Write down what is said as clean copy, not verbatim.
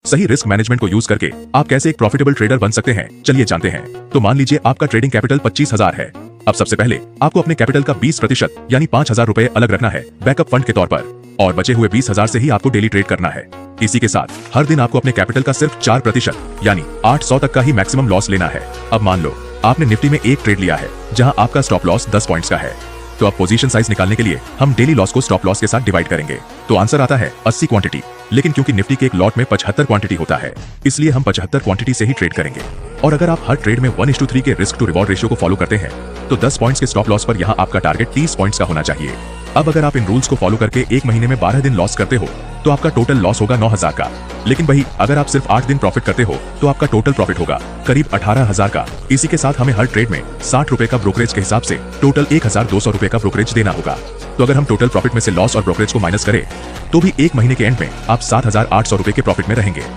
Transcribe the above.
सही risk management को use करके आप कैसे एक प्रॉफिटेबल ट्रेडर बन सकते हैं, चलिए जानते हैं। तो मान लीजिए आपका ट्रेडिंग कैपिटल 25,000 है। अब सबसे पहले आपको अपने कैपिटल का 20% यानी 5,000 रुपए अलग रखना है बैकअप फंड के तौर पर, और बचे हुए 20,000 से ही आपको डेली ट्रेड करना है। इसी के साथ हर दिन आपको अपने कैपिटल का सिर्फ 4% यानी 800 तक का ही मैक्सिमम लॉस लेना है। अब मान लो आपने निफ्टी में एक ट्रेड लिया है जहां आपका स्टॉप लॉस 10 पॉइंट्स का है, तो अब पोजीशन साइज निकालने के लिए हम डेली लॉस को स्टॉप लॉस के साथ डिवाइड करेंगे, तो आंसर आता है 80 क्वांटिटी। लेकिन क्योंकि निफ्टी के एक लॉट में 75 क्वांटिटी होता है, इसलिए हम 75 क्वांटिटी से ही ट्रेड करेंगे। और अगर आप हर ट्रेड में 1:3 के रिस्क टू रिवॉर्ड रेशियो को फॉलो करते हैं, तो 10 पॉइंट्स के स्टॉप लॉस पर यहाँ आपका टारगेट 30 पॉइंट्स का होना चाहिए। अब अगर आप इन रूल्स को फॉलो करके एक महीने में 12 दिन लॉस करते हो, तो आपका टोटल लॉस होगा 9,000 का। लेकिन वही अगर आप सिर्फ 8 दिन प्रॉफिट करते हो, तो आपका टोटल प्रॉफिट होगा करीब 18,000 का। इसी के साथ हमें हर ट्रेड में 60 रुपए का ब्रोकरेज के हिसाब से टोटल 1,200 रुपए का ब्रोकरेज देना होगा। तो अगर हम टोटल प्रॉफिट में से लॉस और ब्रोकरेज को माइनस करें, तो भी एक महीने के एंड में आप 7,800 रुपए के प्रॉफिट में रहेंगे।